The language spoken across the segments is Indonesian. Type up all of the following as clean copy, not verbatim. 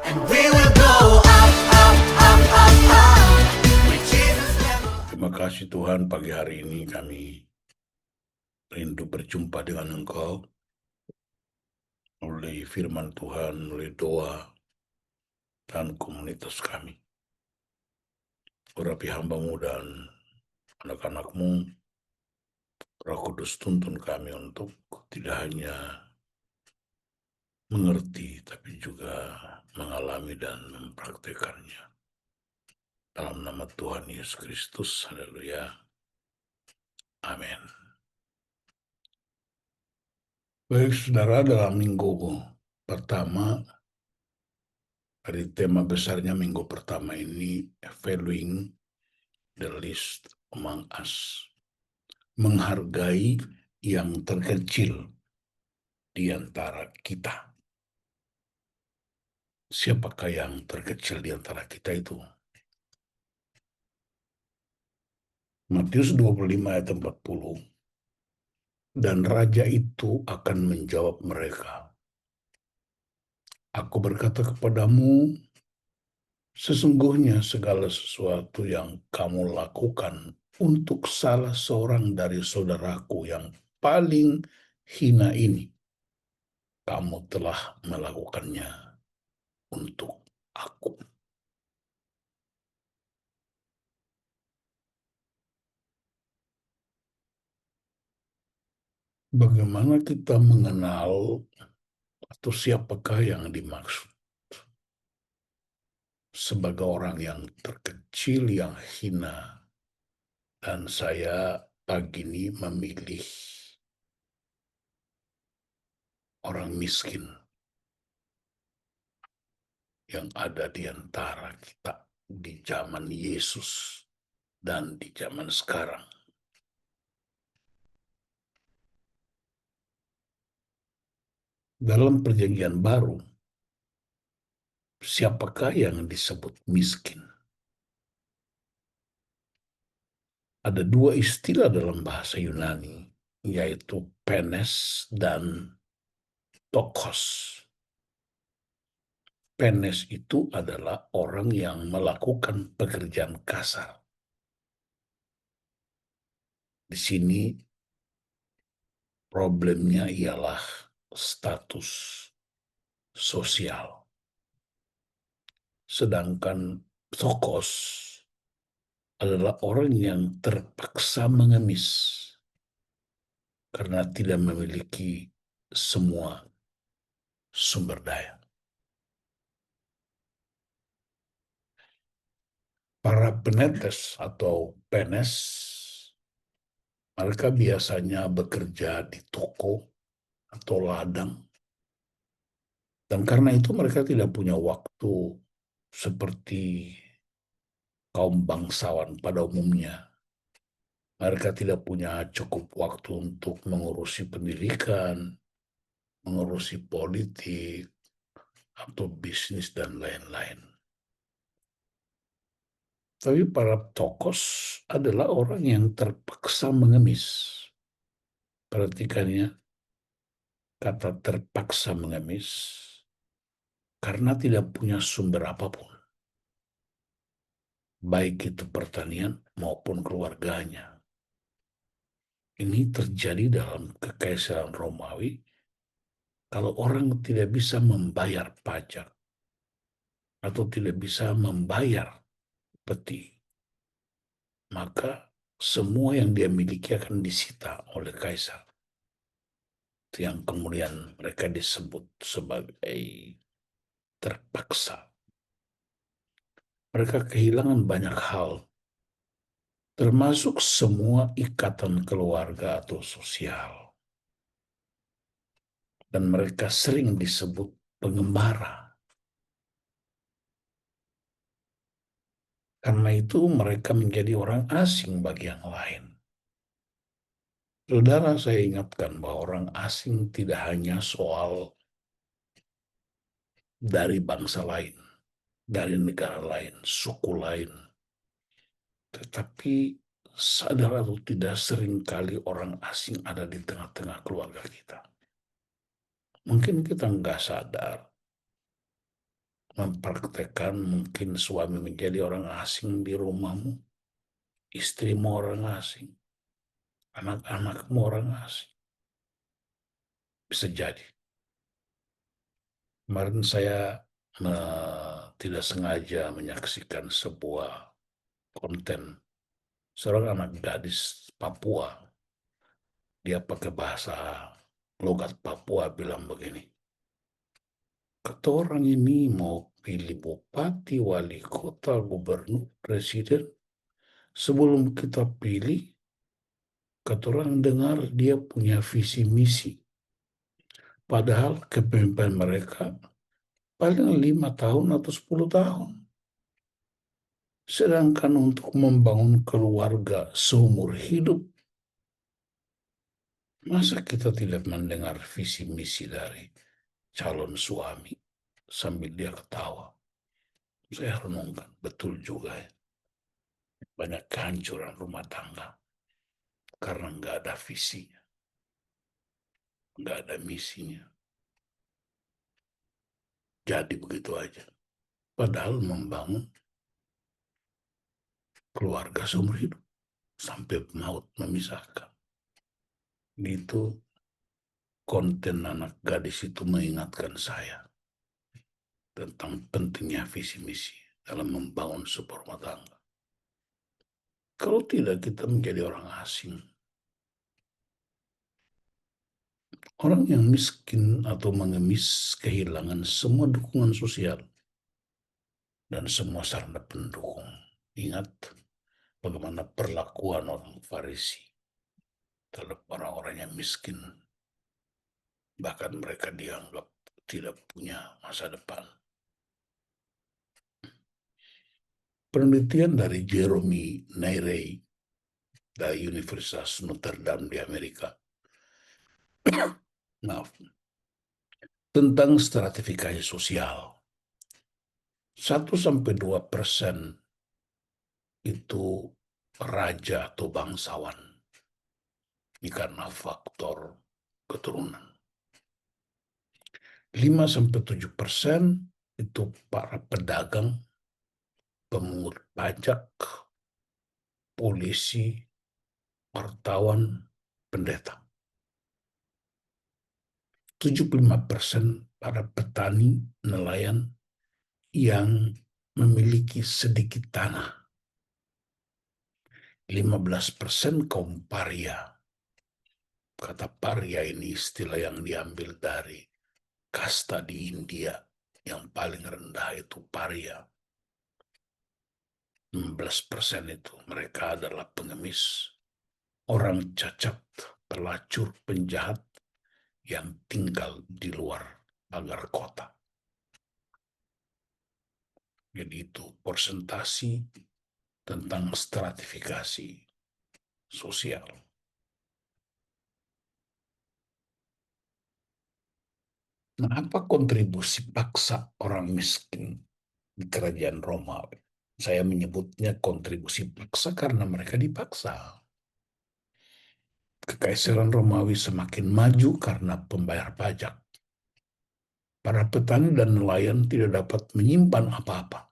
and we will go up, up, up, up, up. With Jesus level. Terima kasih Tuhan, pagi hari ini kami rindu berjumpa dengan Engkau oleh firman Tuhan, oleh doa, dan komunitas kami. Urapi hamba-Mu dan anak-anak-Mu, Roh Kudus tuntun kami untuk tidak hanya mengerti, tapi juga mengalami dan mempraktekannya. Dalam nama Tuhan Yesus Kristus, haleluya. Amin. Baik saudara, dalam minggu pertama, dari tema besarnya minggu pertama ini, valuing the least among us. Menghargai yang terkecil di antara kita. Siapakah yang terkecil di antara kita itu? Matius 25 ayat 40. Dan raja itu akan menjawab mereka, aku berkata kepadamu, sesungguhnya segala sesuatu yang kamu lakukan untuk salah seorang dari saudaraku yang paling hina ini, kamu telah melakukannya untuk aku. Bagaimana kita mengenal atau siapakah yang dimaksud sebagai orang yang terkecil, yang hina? Dan saya pagi ini memilih orang miskin yang ada di antara kita di zaman Yesus dan di zaman sekarang. Dalam perjanjian baru, siapakah yang disebut miskin? Ada dua istilah dalam bahasa Yunani, yaitu penes dan tokos. Penes itu adalah orang yang melakukan pekerjaan kasar. Di sini problemnya ialah status sosial. Sedangkan tokos adalah orang yang terpaksa mengemis karena tidak memiliki semua sumber daya. Para penetes atau penes, mereka biasanya bekerja di toko atau ladang. Dan karena itu mereka tidak punya waktu seperti kaum bangsawan pada umumnya. Mereka tidak punya cukup waktu untuk mengurusi pendidikan, mengurusi politik, atau bisnis, dan lain-lain. Tapi para tokos adalah orang yang terpaksa mengemis. Perhatikannya, kata terpaksa mengemis, karena tidak punya sumber apapun. Baik itu pertanian maupun keluarganya. Ini terjadi dalam Kekaisaran Romawi. Kalau orang tidak bisa membayar pajak atau tidak bisa membayar peti, maka semua yang dia miliki akan disita oleh kaisar. Itu yang kemudian mereka disebut sebagai terpaksa. Mereka kehilangan banyak hal, termasuk semua ikatan keluarga atau sosial. Dan mereka sering disebut pengembara. Karena itu mereka menjadi orang asing bagi yang lain. Saudara, saya ingatkan bahwa orang asing tidak hanya soal dari bangsa lain, dari negara lain, suku lain. Tetapi sadar atau tidak, seringkali orang asing ada di tengah-tengah keluarga kita. Mungkin kita nggak sadar, mempraktekkan mungkin suami menjadi orang asing di rumahmu, istrimu orang asing, anak-anakmu orang asing. Bisa jadi. Kemarin saya tidak sengaja menyaksikan sebuah konten seorang anak gadis Papua. Dia pakai bahasa logat Papua bilang begini. Kata orang ini mau pilih bupati, wali kota, gubernur, presiden. Sebelum kita pilih, kata orang dengar dia punya visi misi. Padahal kepemimpinan mereka paling 5 tahun atau 10 tahun. Sedangkan untuk membangun keluarga seumur hidup, masa kita tidak mendengar visi misi dari calon suami sambil dia ketawa? Saya renungkan, betul juga ya. Banyak kehancuran rumah tangga karena nggak ada visinya, nggak ada misinya. Jadi begitu aja. Padahal membangun keluarga seumur hidup sampai maut memisahkan. Itu konten anak gadis itu mengingatkan saya tentang pentingnya visi misi dalam membangun sebuah rumah tangga. Kalau tidak, kita menjadi orang asing. Orang yang miskin atau mengemis kehilangan semua dukungan sosial dan semua sarana pendukung. Ingat bagaimana perlakuan orang Farisi terhadap orang-orang yang miskin. Bahkan mereka dianggap tidak punya masa depan. Penelitian dari Jeremy Nairey dari Universitas Notre Dame di Amerika, maaf, tentang stratifikasi sosial. 1-2% itu raja atau bangsawan. Ini karena faktor keturunan. 5-7% itu para pedagang, pemungut pajak, polisi, wartawan, pendeta. 75% para petani, nelayan yang memiliki sedikit tanah. 15% kaum paria. Kata paria ini istilah yang diambil dari kasta di India. Yang paling rendah itu paria. 16% itu mereka adalah pengemis, orang cacat, pelacur, penjahat yang tinggal di luar pagar kota. Jadi itu persentasi tentang stratifikasi sosial. Nah, apa kontribusi paksa orang miskin di kerajaan Romawi? Saya menyebutnya kontribusi paksa karena mereka dipaksa. Kekaisaran Romawi semakin maju karena pembayar pajak. Para petani dan nelayan tidak dapat menyimpan apa-apa.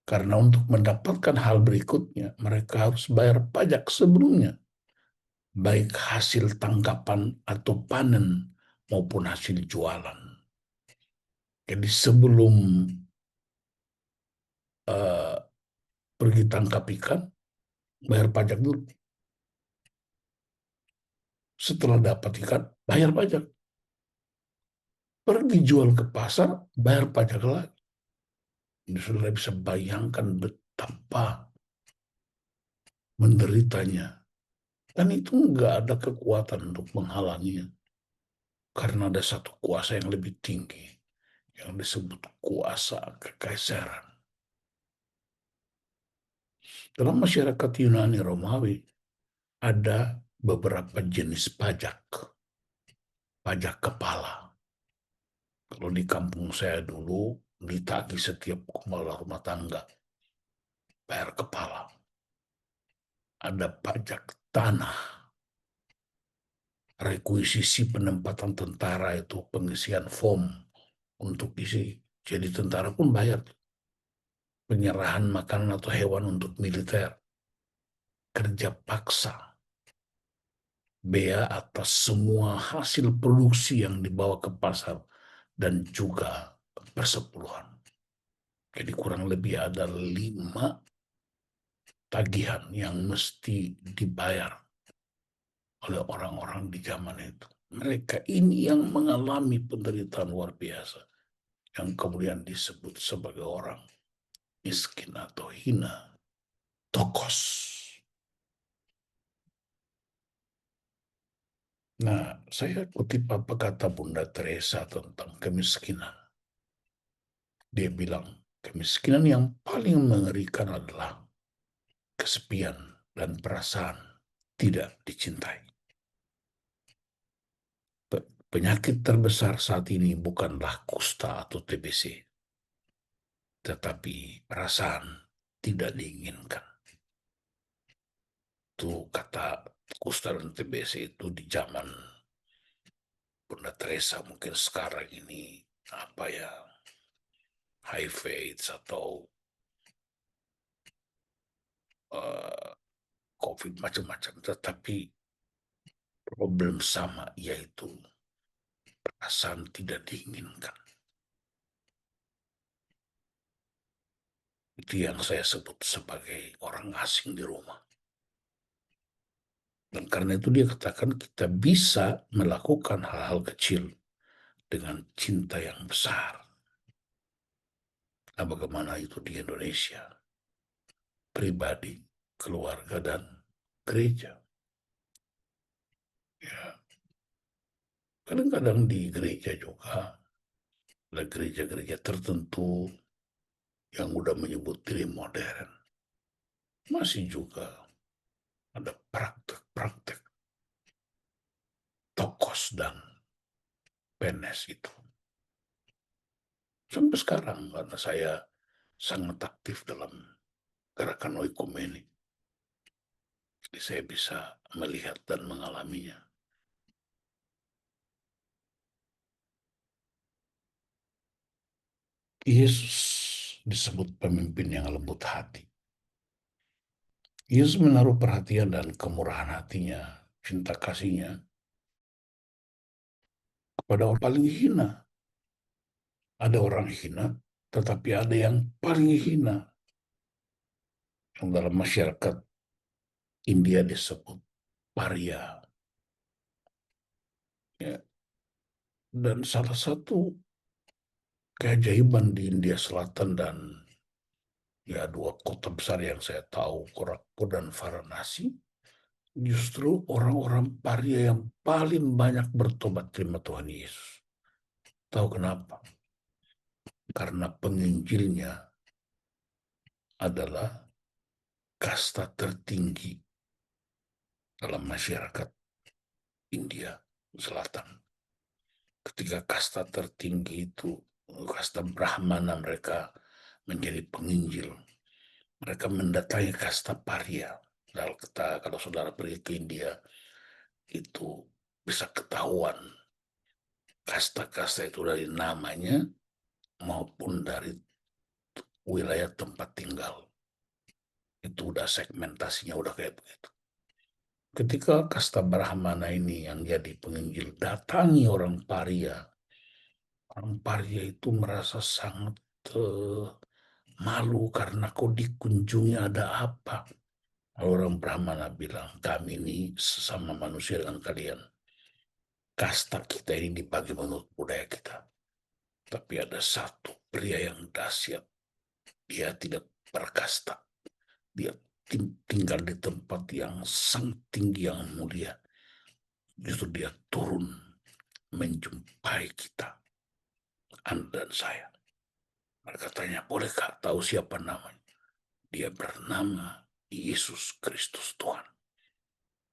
Karena untuk mendapatkan hal berikutnya, mereka harus bayar pajak sebelumnya. Baik hasil tangkapan atau panen maupun hasil jualan. Jadi sebelum pergi tangkap ikan, bayar pajak dulu. Setelah dapat ikan, bayar pajak. Pergi jual ke pasar, bayar pajak lagi. Ini sudah bisa bayangkan betapa menderitanya. Dan itu nggak ada kekuatan untuk menghalanginya. Karena ada satu kuasa yang lebih tinggi, yang disebut kuasa kekaisaran. Dalam masyarakat Yunani Romawi, ada beberapa jenis pajak. Pajak kepala. Kalau di kampung saya dulu, ditagih setiap kepala rumah tangga. Bayar kepala. Ada pajak tanah. Rekuisisi penempatan tentara itu pengisian form untuk isi Jadi tentara pun bayar penyerahan makanan atau hewan untuk militer, kerja paksa, bea atas semua hasil produksi yang dibawa ke pasar, dan juga persepuluhan. Jadi kurang lebih ada 5 tagihan yang mesti dibayar oleh orang-orang di zaman itu. Mereka ini yang mengalami penderitaan luar biasa, yang kemudian disebut sebagai orang miskin atau hina, tokos. Nah, saya kutip apa kata Bunda Teresa tentang kemiskinan. Dia bilang, kemiskinan yang paling mengerikan adalah kesepian dan perasaan tidak dicintai. Penyakit terbesar saat ini bukanlah kusta atau TBC, tetapi perasaan tidak diinginkan. Itu kata kusta dan TBC itu di zaman Bunda Teresa. Mungkin sekarang ini apa ya, HIV AIDS atau uh, COVID macam-macam, tetapi problem sama, yaitu perasaan tidak diinginkan. Itu yang saya sebut sebagai orang asing di rumah. Dan karena itu dia katakan kita bisa melakukan hal-hal kecil dengan cinta yang besar. Nah, bagaimana itu di Indonesia? Pribadi, keluarga, dan gereja. Ya, kadang-kadang di gereja juga ada gereja-gereja tertentu yang udah menyebut diri modern. Masih juga ada praktek-praktek tokos dan PNS itu. Sampai sekarang karena saya sangat aktif dalam gerakan oikumene, jadi saya bisa melihat dan mengalaminya. Yesus disebut pemimpin yang lembut hati. Yesus menaruh perhatian dan kemurahan hatinya, cinta kasihnya kepada orang paling hina. Ada orang hina, tetapi ada yang paling hina, yang dalam masyarakat India disebut paria. Ya. Dan salah satu keajaiban di India Selatan dan ya 2 kota besar yang saya tahu, Gorakhpur dan Varanasi, justru orang-orang paria yang paling banyak bertobat terima Tuhan Yesus. Tahu kenapa? Karena penginjilnya adalah kasta tertinggi dalam masyarakat India Selatan. Ketika kasta tertinggi itu, kasta Brahmana, mereka menjadi penginjil. Mereka mendatangi kasta paria. Kalau saudara pergi ke India, itu bisa ketahuan kasta-kasta itu dari namanya maupun dari wilayah tempat tinggal. Itu udah segmentasinya udah kayak begitu. Ketika kasta Brahmana ini yang jadi penginjil datangi orang paria itu merasa sangat malu karena kok dikunjungi ada apa. Orang Brahmana bilang, kami ini sesama manusia dengan kalian. Kasta kita ini dibagi menurut budaya kita. Tapi ada satu pria yang dahsyat. Dia tidak berkasta. Dia tinggal di tempat yang sangat tinggi, yang mulia. Justru dia turun menjumpai kita, Anda dan saya. Mereka tanya, bolehkah tahu siapa namanya? Dia bernama Yesus Kristus Tuhan.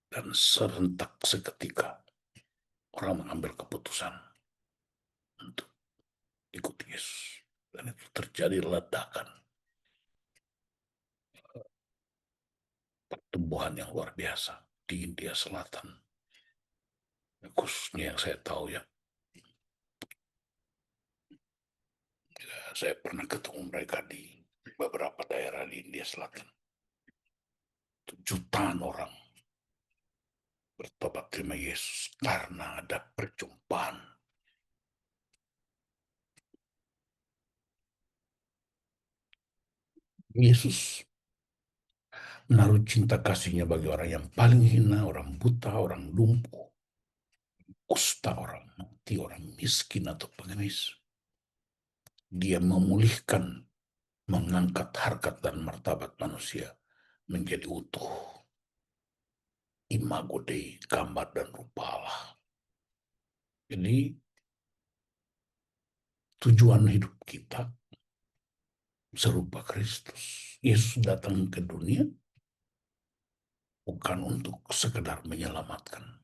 Dan serentak seketika orang mengambil keputusan untuk ikut Yesus. Dan itu terjadi ledakan pertumbuhan yang luar biasa di India Selatan. Khususnya yang saya tahu ya, Saya pernah ketemu mereka di beberapa daerah di India Selatan. Jutaan orang bertobat terima Yesus karena ada perjumpaan. Yesus menaruh cinta kasihnya bagi orang yang paling hina, orang buta, orang lumpuh, kusta, orang mati, orang miskin atau pengemis. Dia memulihkan, mengangkat harkat dan martabat manusia menjadi utuh. Imago Dei, gambar dan rupa Allah. Jadi tujuan hidup kita serupa Kristus. Yesus datang ke dunia bukan untuk sekedar menyelamatkan,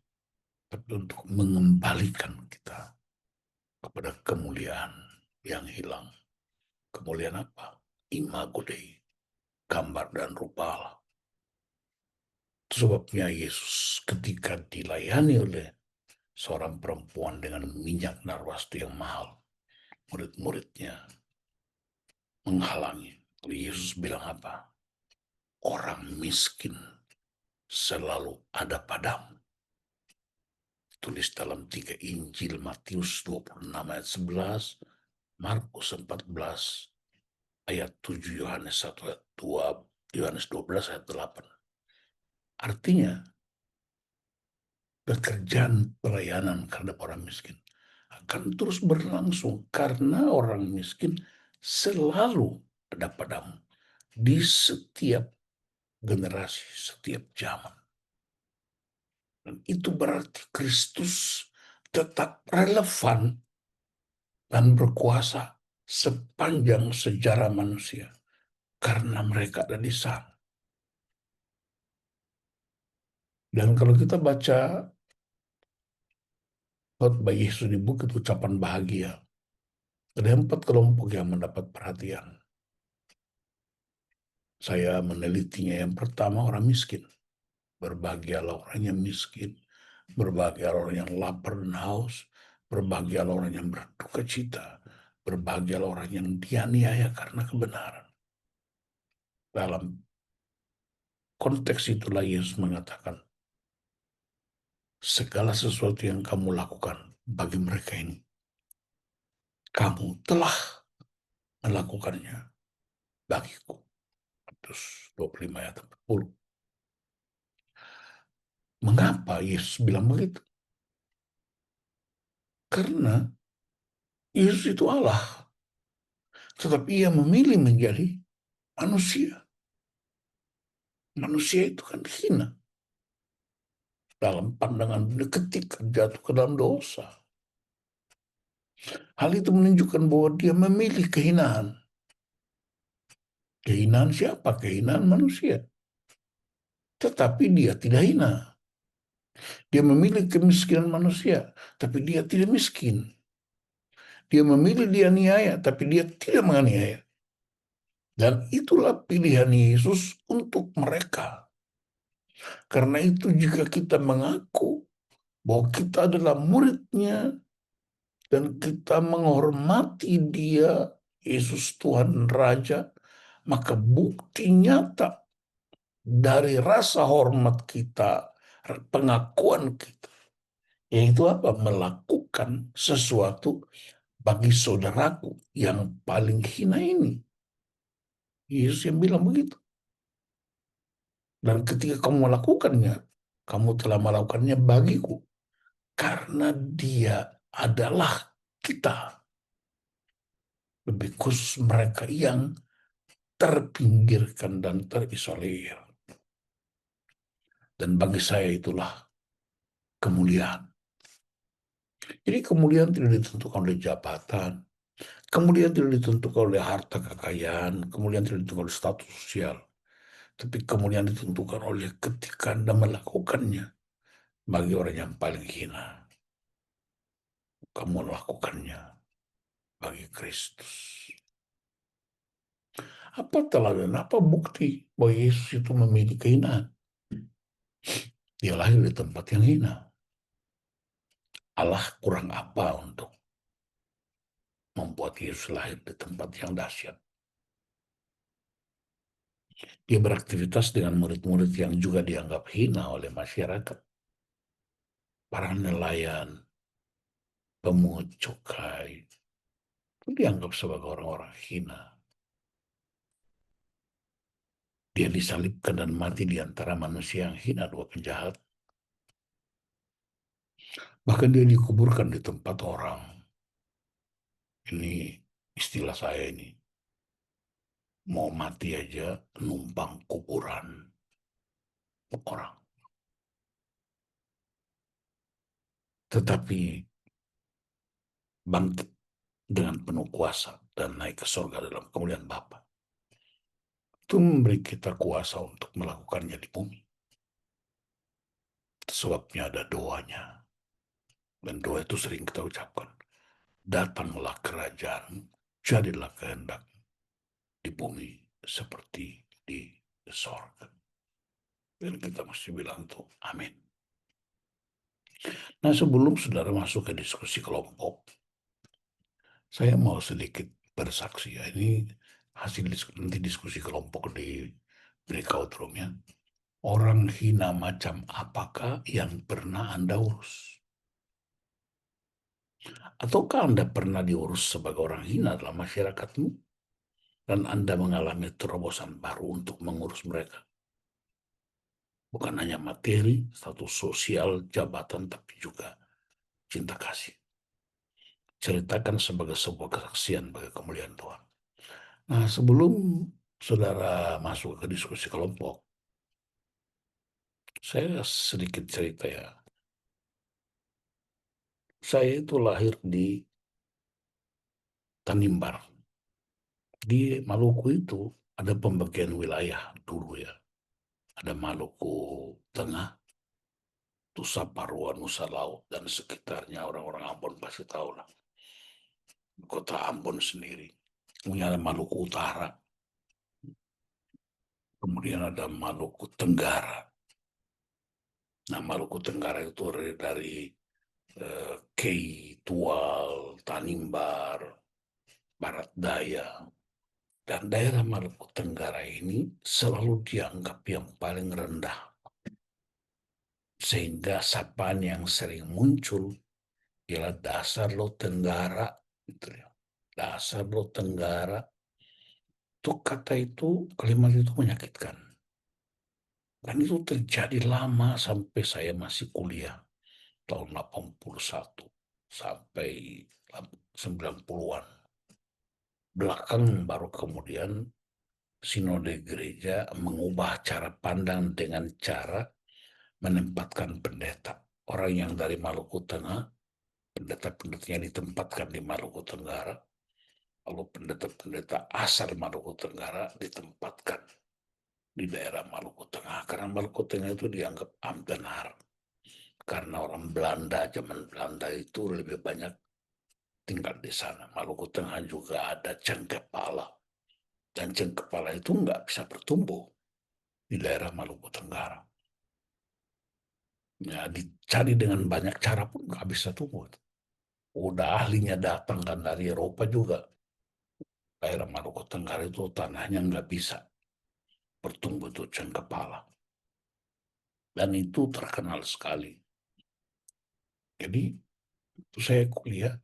tapi untuk mengembalikan kita kepada kemuliaan yang hilang. Kemuliaan apa? Imago Dei, gambar dan rupa Allah. Sebabnya Yesus ketika dilayani oleh seorang perempuan dengan minyak narwastu yang mahal, murid-muridnya menghalangi. Yesus bilang apa? Orang miskin selalu ada padamu. Tulis dalam 3 Injil, Matius 26 ayat 11, Markus 14 ayat 7, Yohanes 1 ayat 2, Yohanes 12 ayat 8. Artinya, pekerjaan pelayanan terhadap orang miskin akan terus berlangsung karena orang miskin selalu ada padamu di setiap generasi, setiap zaman. Dan itu berarti Kristus tetap relevan dan berkuasa sepanjang sejarah manusia karena mereka ada di sana. Dan kalau kita baca khotbah Yesus di Bukit Ucapan Bahagia, ada 4 kelompok yang mendapat perhatian. Saya menelitinya. Yang pertama orang miskin. Berbahagialah orang yang miskin. Berbahagialah orang yang lapar dan haus. Berbahagialah orang yang berduka cita. Berbahagialah orang yang dianiaya karena kebenaran. Dalam konteks itulah Yesus mengatakan, segala sesuatu yang kamu lakukan bagi mereka ini, kamu telah melakukannya bagiku. Terus 25 ayat 40. Mengapa Yesus bilang begitu? Karena Yesus itu Allah, tetapi ia memilih menjadi manusia. Manusia itu kan hina dalam pandangan dunia ketika jatuh ke dalam dosa. Hal itu menunjukkan bahwa dia memilih kehinaan. Kehinaan siapa? Kehinaan manusia. Tetapi dia tidak hina. Dia memilih kemiskinan manusia, tapi dia tidak miskin. Dia memilih dianiaya, tapi dia tidak menganiaya. Dan itulah pilihan Yesus untuk mereka. Karena itu jika kita mengaku bahwa kita adalah muridnya dan kita menghormati dia, Yesus Tuhan Raja, maka bukti nyata dari rasa hormat kita, pengakuan kita, yaitu apa? Melakukan sesuatu bagi saudaraku yang paling hina ini. Yesus yang bilang begitu. Dan ketika kamu melakukannya, kamu telah melakukannya bagiku. Karena dia adalah kita. Lebih khusus mereka yang terpinggirkan dan terisolir. Dan bagi saya itulah kemuliaan. Jadi kemuliaan tidak ditentukan oleh jabatan. Kemuliaan tidak ditentukan oleh harta kekayaan. Kemuliaan tidak ditentukan oleh status sosial. Tapi kemuliaan ditentukan oleh ketika Anda melakukannya bagi orang yang paling hina. Kamu melakukannya bagi Kristus. Apa teladan, apa bukti bahwa Yesus itu memiliki kehinaan? Dia lahir di tempat yang hina. Allah kurang apa untuk membuat Yesus lahir di tempat yang dahsyat. Dia beraktivitas dengan murid-murid yang juga dianggap hina oleh masyarakat. Para nelayan, pemungut cukai, itu dianggap sebagai orang-orang hina. Dia disalibkan dan mati di antara manusia yang hina, dua penjahat. Bahkan dia dikuburkan di tempat orang. Ini istilah saya ini. Mau mati aja numpang kuburan orang. Tetapi bangkit dengan penuh kuasa dan naik ke surga dalam kemuliaan Bapa. Itu memberi kita kuasa untuk melakukannya di bumi. Sebabnya ada doanya. Dan doa itu sering kita ucapkan. Datanglah kerajaan, jadilah kehendak di bumi seperti di sorga. Dan kita mesti bilang tuh, amin. Nah, sebelum saudara masuk ke diskusi kelompok, saya mau sedikit bersaksi ya. Ini hasil nanti diskusi kelompok di breakout room ya. Orang hina macam apakah yang pernah Anda urus? Ataukah Anda pernah diurus sebagai orang hina dalam masyarakatmu? Dan Anda mengalami terobosan baru untuk mengurus mereka. Bukan hanya materi, status sosial, jabatan, tapi juga cinta kasih. Ceritakan sebagai sebuah kesaksian bagi kemuliaan Tuhan. Nah, sebelum saudara masuk ke diskusi kelompok, saya sedikit cerita ya. Saya itu lahir di Tanimbar. Di Maluku itu ada pembagian wilayah dulu ya. Ada Maluku Tengah, Nusa Parua, Nusa Laut, dan sekitarnya orang-orang Ambon pasti tahu lah. Kota Ambon sendiri. Kemudian ada Maluku Utara. Kemudian ada Maluku Tenggara. Nah, Maluku Tenggara itu dari Kei, Tual, Tanimbar, Barat Daya. Dan daerah Maluku Tenggara ini selalu dianggap yang paling rendah. Sehingga sapaan yang sering muncul ialah dasar lo Tenggara. Gitu ya. Dasar lo Tenggara. Itu kata itu, kalimat itu menyakitkan. Dan itu terjadi lama sampai saya masih kuliah. Tahun 81 sampai 90-an. Belakang baru kemudian sinode gereja mengubah cara pandang dengan cara menempatkan pendeta. Orang yang dari Maluku Tengah, pendeta-pendetanya ditempatkan di Maluku Tenggara. Lalu pendeta-pendeta asal Maluku Tenggara ditempatkan di daerah Maluku Tengah. Karena Maluku Tengah itu dianggap benar. Karena orang Belanda, zaman Belanda itu lebih banyak tinggal di sana. Maluku Tengah juga ada cengkepala. Dan cengkepala itu nggak bisa bertumbuh di daerah Maluku Tenggara. Ya, dicari dengan banyak cara pun nggak bisa tumbuh. Udah ahlinya datang kan dari Eropa juga. Daerah Maluku Tenggara itu tanahnya nggak bisa bertumbuh tuh cengkepala. Dan itu terkenal sekali. Jadi saya kuliah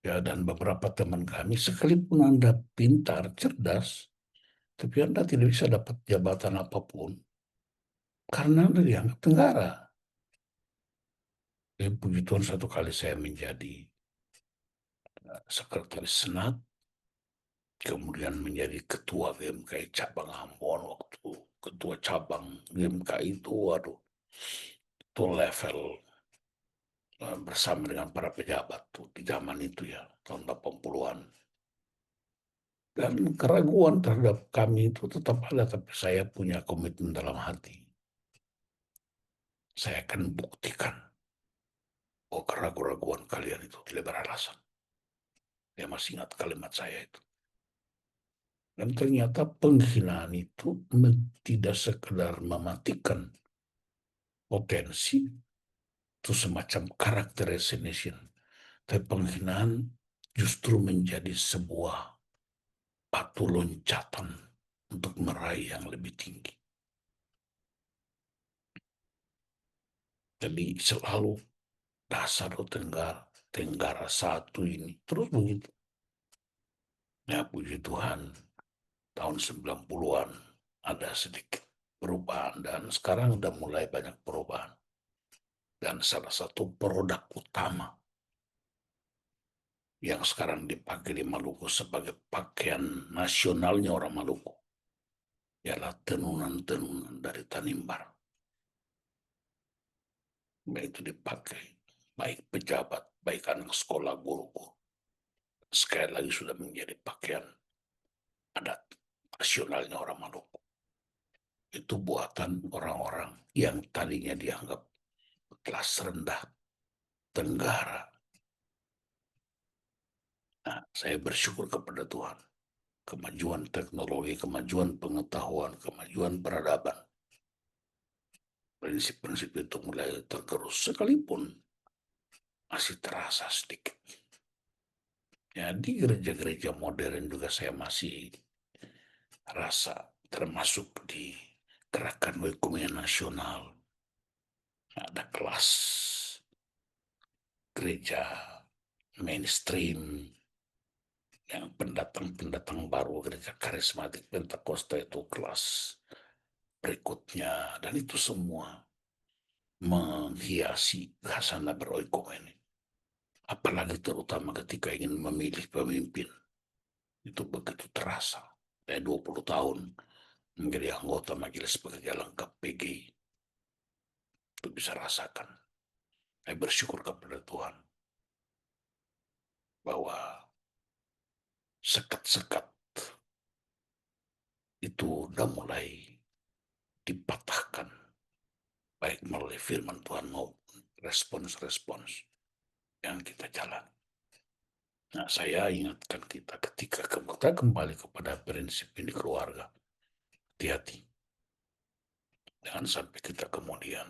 ya dan beberapa teman kami sekalipun Anda pintar, cerdas, tapi Anda tidak bisa dapat jabatan apapun karena Anda dianggap tenggara. Jadi puji Tuhan satu kali saya menjadi sekretaris senat, kemudian menjadi ketua GMKI cabang Ambon waktu ketua cabang GMKI itu, waduh, itu level bersama dengan para pejabat tuh di zaman itu ya, tahun 80-an. Dan keraguan terhadap kami itu tetap ada, tapi saya punya komitmen dalam hati. Saya akan buktikan bahwa keraguan-keraguan kalian itu tidak beralasan. Saya masih ingat kalimat saya itu. Dan ternyata penghinaan itu tidak sekedar mematikan potensi, itu semacam character assassination. Tapi penghinaan justru menjadi sebuah batu loncatan untuk meraih yang lebih tinggi. Jadi selalu dasar Tenggara, Tenggara satu ini terus begitu. Ya puji Tuhan, tahun 90-an ada sedikit perubahan dan sekarang udah mulai banyak perubahan. Dan salah satu produk utama yang sekarang dipakai di Maluku sebagai pakaian nasionalnya orang Maluku ialah tenunan-tenunan dari Tanimbar. Baik itu dipakai, baik pejabat, baik anak sekolah, guru-guru. Sekali lagi sudah menjadi pakaian adat nasionalnya orang Maluku. Itu buatan orang-orang yang tadinya dianggap kelas rendah Tenggara. Nah, saya bersyukur kepada Tuhan. Kemajuan teknologi, kemajuan pengetahuan, kemajuan peradaban. Prinsip-prinsip itu mulai tergerus sekalipun masih terasa sedikit. Ya, di gereja-gereja modern juga saya masih rasa termasuk di gerakan Oikumene Nasional. Ada kelas gereja mainstream yang pendatang-pendatang baru gereja karismatik Pentakosta itu kelas berikutnya dan itu semua menghiasi khasana beroikumene. Apalagi terutama ketika ingin memilih pemimpin. Itu begitu terasa. Saya 20 tahun menjadi anggota Majelis Pekerja Lengkap PGI. Itu bisa rasakan. Saya bersyukur kepada Tuhan bahwa sekat-sekat itu udah mulai dipatahkan baik melalui firman Tuhan maupun respons-respons yang kita jalan. Nah, saya ingatkan kita ketika kita kembali kepada prinsip ini keluarga, hati-hati. Jangan sampai kita kemudian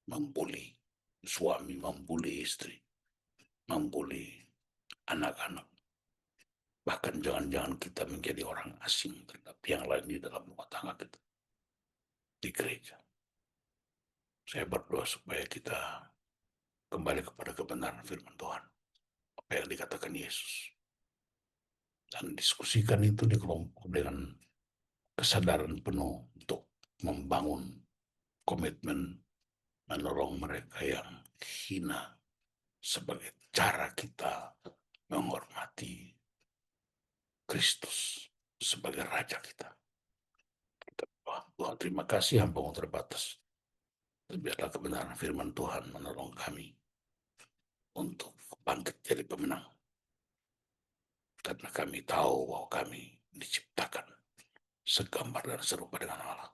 membuli suami, membuli istri, membuli anak-anak. Bahkan jangan-jangan kita menjadi orang asing terhadap yang lain di dalam rumah tangga kita, di gereja. Saya berdoa supaya kita kembali kepada kebenaran firman Tuhan. Apa yang dikatakan Yesus. Dan diskusikan itu di kelompok dengan kesadaran penuh untuk membangun komitmen menolong mereka yang hina sebagai cara kita menghormati Kristus sebagai Raja kita. Tuhan, terima kasih hamba terbatas. Biarlah kebenaran firman Tuhan menolong kami untuk bangkit jadi pemenang. Karena kami tahu bahwa kami diciptakan segambar dan serupa dengan Allah.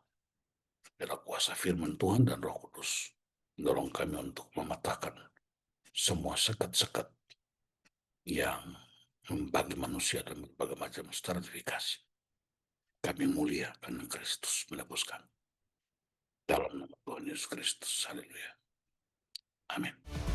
Biarlah kuasa firman Tuhan dan Roh Kudus menolong kami untuk mematahkan semua sekat-sekat yang membagi manusia dan berbagai macam stratifikasi. Kami mulia karena Kristus menebuskan. Dalam nama Tuhan Yesus Kristus. Haleluya. Amin.